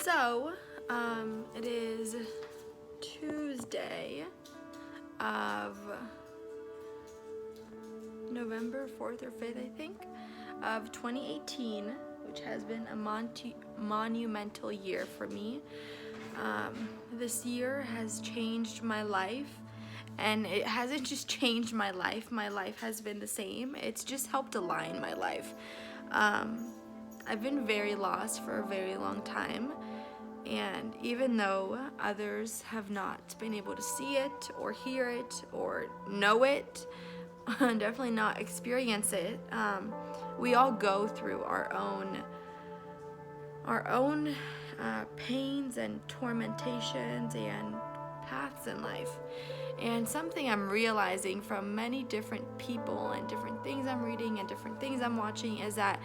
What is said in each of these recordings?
So, it is Tuesday of November 4th or 5th, I think, of 2018, which has been a monumental year for me. This year has changed my life, and it hasn't just changed my life has been the same. It's just helped align my life. I've been very lost for a very long time, and even though others have not been able to see it or hear it or know it, definitely not experience it, we all go through our own pains and tormentations and paths in life. And something I'm realizing from many different people and different things I'm reading and different things I'm watching is that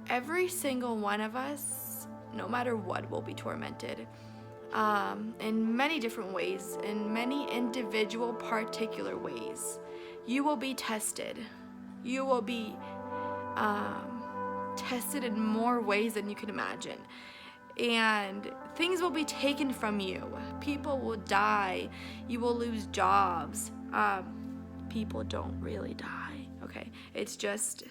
every single one of us, no matter what, will be tormented in many different ways, in many individual particular ways. You will be tested. You will be tested in more ways than you can imagine. And things will be taken from you. People will die. You will lose jobs. People don't really die, okay? It's just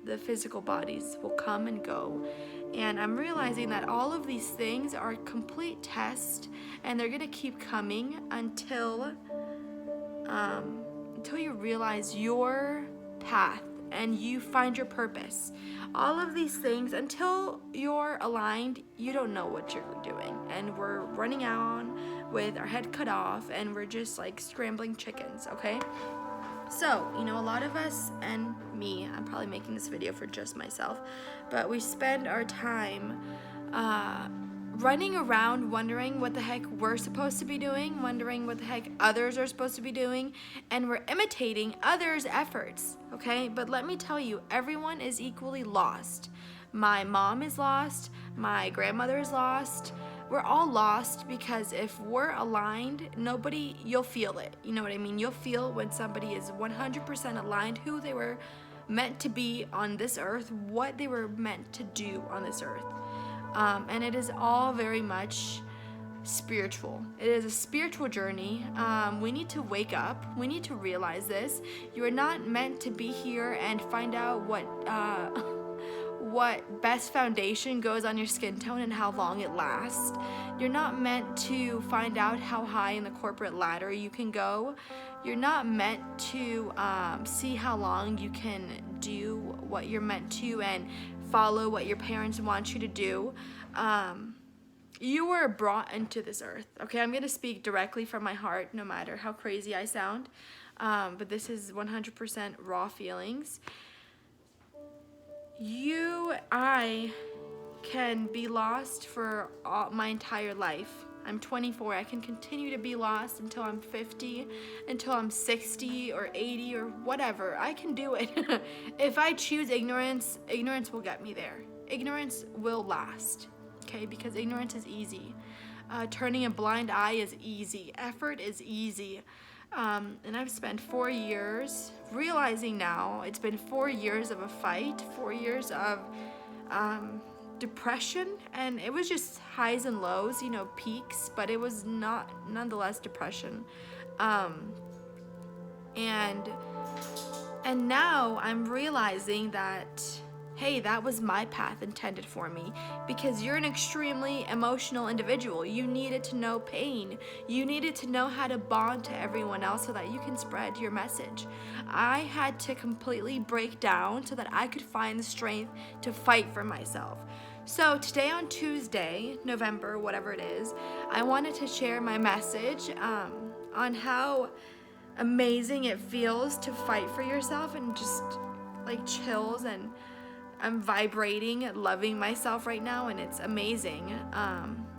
the physical bodies will come and go. And I'm realizing that all of these things are complete tests, and they're gonna keep coming until you realize your path and you find your purpose. All of these things, until you're aligned, you don't know what you're doing. And we're running on with our head cut off, and we're just like scrambling chickens, okay? So, a lot of us, and me, I'm probably making this video for just myself, but we spend our time running around wondering what the heck we're supposed to be doing, wondering what the heck others are supposed to be doing, and we're imitating others' efforts, okay? But let me tell you, everyone is equally lost. My mom is lost, my grandmother is lost. We're all lost, because if we're aligned, you'll feel it. You know what I mean? You'll feel when somebody is 100% aligned, who they were meant to be on this earth, what they were meant to do on this earth. And it is all very much spiritual. It is a spiritual journey. We need to wake up. We need to realize this. You are not meant to be here and find out what best foundation goes on your skin tone and how long it lasts. You're not meant to find out how high in the corporate ladder you can go. You're not meant to see how long you can do what you're meant to and follow what your parents want you to do. You were brought into this earth, okay? I'm gonna speak directly from my heart, no matter how crazy I sound, but this is 100% raw feelings. I can be lost for my entire life. I'm 24. I can continue to be lost until I'm 50, until I'm 60 or 80 or whatever. I can do it. If I choose ignorance will get me there. Ignorance will last, okay? Because ignorance is easy. Turning a blind eye is easy. Effort is easy. And I've spent 4 years realizing now it's been 4 years of a fight, 4 years of depression, and it was just highs and lows, peaks, but it was nonetheless depression. And now I'm realizing that, hey, that was my path intended for me, because you're an extremely emotional individual. You needed to know pain. You needed to know how to bond to everyone else so that you can spread your message. I had to completely break down so that I could find the strength to fight for myself. So today, on Tuesday, November, whatever it is, I wanted to share my message on how amazing it feels to fight for yourself, and just like chills, and I'm vibrating, loving myself right now, and it's amazing.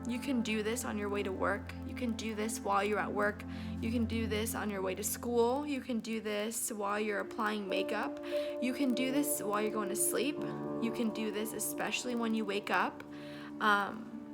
You can do this on your way to work. You can do this while you're at work. You can do this on your way to school. You can do this while you're applying makeup. You can do this while you're going to sleep. You can do this especially when you wake up.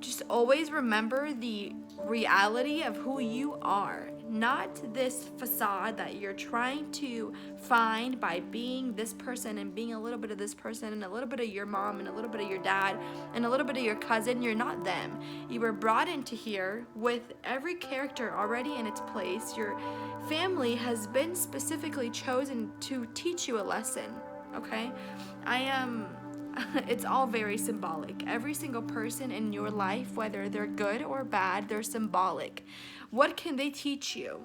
Just always remember the reality of who you are. not this facade that you're trying to find by being this person and being a little bit of this person and a little bit of your mom and a little bit of your dad and a little bit of your cousin. You're not them. You were brought into here with every character already in its place. Your family has been specifically chosen to teach you a lesson, okay? It's all very symbolic. Every single person in your life, whether they're good or bad, they're symbolic. What can they teach you?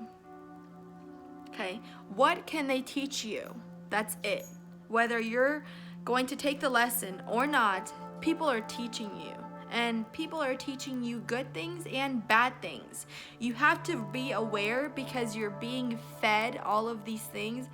Okay, what can they teach you? That's it. Whether you're going to take the lesson or not, people are teaching you. And people are teaching you good things and bad things. You have to be aware because you're being fed all of these things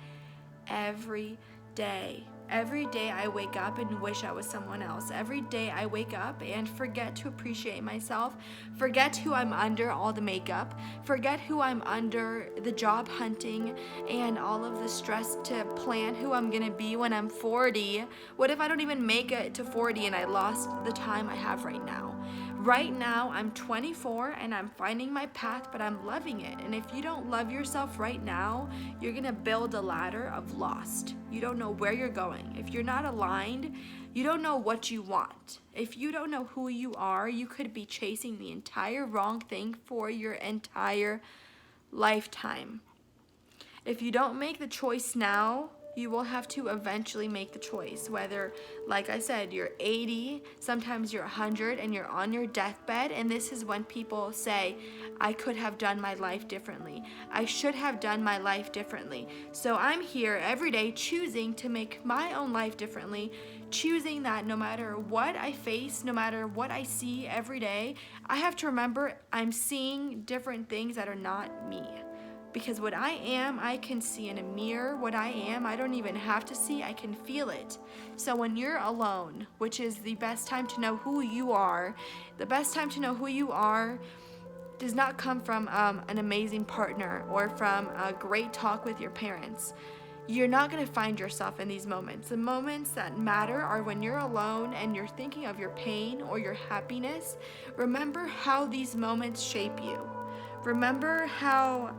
every day. Every day I wake up and wish I was someone else. Every day I wake up and forget to appreciate myself, forget who I'm under all the makeup, forget who I'm under the job hunting and all of the stress to plan who I'm gonna be when I'm 40. What if I don't even make it to 40 and I lost the time I have right now? Right now, I'm 24 and I'm finding my path, but I'm loving it. And if you don't love yourself right now, you're gonna build a ladder of lost. You don't know where you're going. If you're not aligned, you don't know what you want. If you don't know who you are, you could be chasing the entire wrong thing for your entire lifetime. If you don't make the choice now, you will have to eventually make the choice. Whether, like I said, you're 80, sometimes you're 100, and you're on your deathbed, and this is when people say, I could have done my life differently. I should have done my life differently. So I'm here every day choosing to make my own life differently, choosing that no matter what I face, no matter what I see every day, I have to remember I'm seeing different things that are not me. Because what I am, I can see in a mirror. What I am, I don't even have to see, I can feel it. So when you're alone, which is the best time to know who you are, the best time to know who you are does not come from an amazing partner or from a great talk with your parents. You're not going to find yourself in these moments. The moments that matter are when you're alone and you're thinking of your pain or your happiness. Remember how these moments shape you. Remember how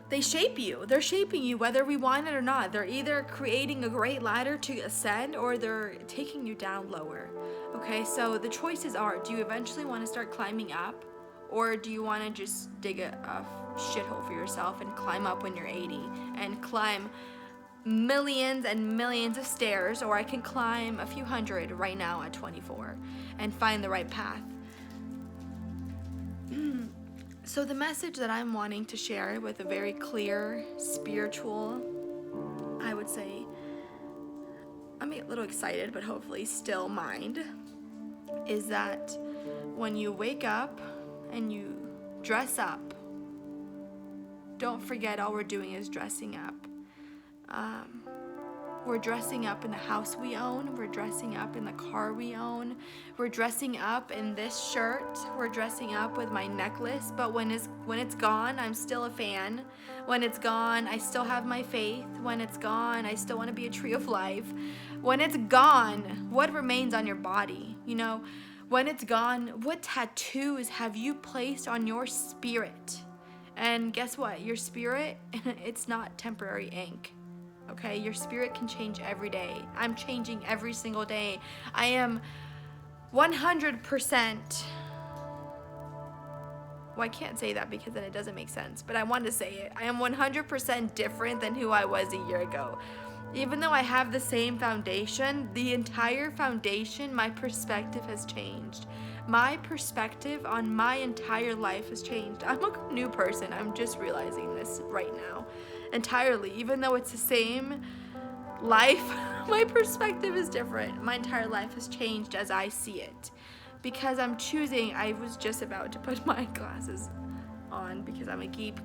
they shape you. They're shaping you whether we want it or not. They're either creating a great ladder to ascend or they're taking you down lower. Okay, so the choices are, do you eventually want to start climbing up, or do you want to just dig a shithole for yourself and climb up when you're 80 and climb millions and millions of stairs, or I can climb a few hundred right now at 24 and find the right path. So the message that I'm wanting to share with a very clear, spiritual, I would say, I'm a little excited, but hopefully still mind, is that when you wake up and you dress up, don't forget all we're doing is dressing up. We're dressing up in the house we own. We're dressing up in the car we own. We're dressing up in this shirt. We're dressing up with my necklace. But when it's gone, I'm still a fan. When it's gone, I still have my faith. When it's gone, I still want to be a tree of life. When it's gone, what remains on your body? You know, when it's gone, what tattoos have you placed on your spirit? And guess what? Your spirit, it's not temporary ink. Okay, your spirit can change every day. I'm changing every single day. I am 100%. Well, I can't say that because then it doesn't make sense, but I want to say it. I am 100% different than who I was a year ago. Even though I have the same foundation, the entire foundation, my perspective has changed. My perspective on my entire life has changed. I'm a new person. I'm just realizing this right now. Entirely. Even though it's the same life, my perspective is different. My entire life has changed as I see it. Because I'm choosing, I was just about to put my glasses on because I'm a geek.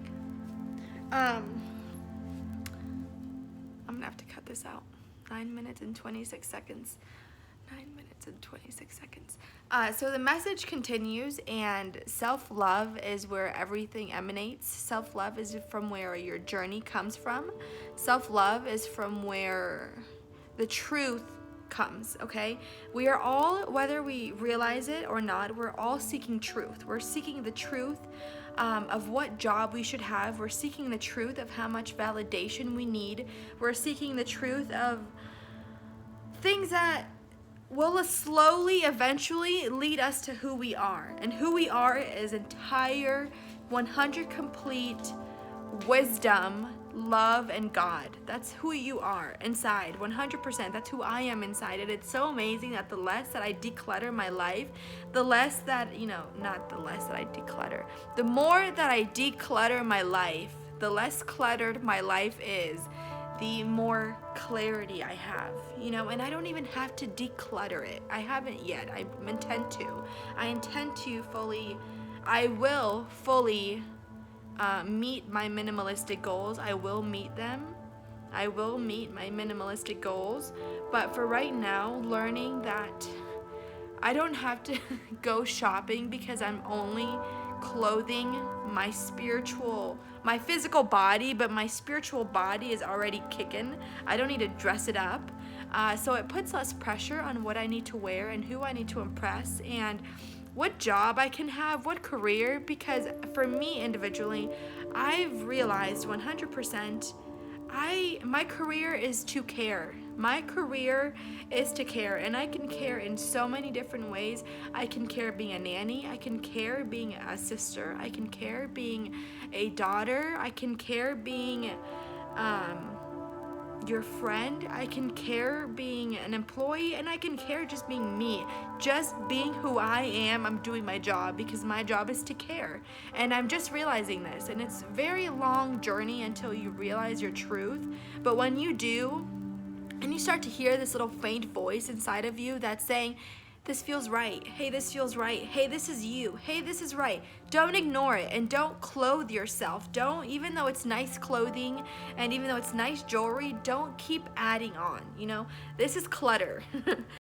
I'm gonna have to cut this out. 9 minutes and 26 seconds. 9 minutes and 26 seconds. So the message continues, and self-love is where everything emanates. Self-love is from where your journey comes from. Self-love is from where the truth comes, okay? We are all, whether we realize it or not, we're all seeking truth. We're seeking the truth of what job we should have. We're seeking the truth of how much validation we need. We're seeking the truth of things that will slowly, eventually lead us to who we are. And who we are is entire, 100 complete wisdom, love, and God. That's who you are inside, 100%. That's who I am inside. And it's so amazing that the less that I declutter my life, the less that, not the less that I declutter, the more that I declutter my life, the less cluttered my life is, the more clarity I have, and I don't even have to declutter it. I haven't yet. I intend to. I will fully meet my minimalistic goals. I will meet them. I will meet my minimalistic goals. But for right now, learning that I don't have to go shopping because I'm only clothing my physical body, but my spiritual body is already kicking. I don't need to dress it up. So it puts less pressure on what I need to wear and who I need to impress and what job I can have, what career, because for me individually, I've realized 100% my career is to care. My career is to care, and I can care in so many different ways. I can care being a nanny. I can care being a sister. I can care being a daughter. I can care being your friend. I can care being an employee, and I can care just being me, just being who I am. I'm doing my job because my job is to care, and I'm just realizing this, and it's a very long journey until you realize your truth. But when you do, and you start to hear this little faint voice inside of you that's saying, this feels right. Hey, this feels right. Hey, this is you. Hey, this is right. Don't ignore it, and don't clothe yourself. Don't, even though it's nice clothing and even though it's nice jewelry, don't keep adding on. This is clutter.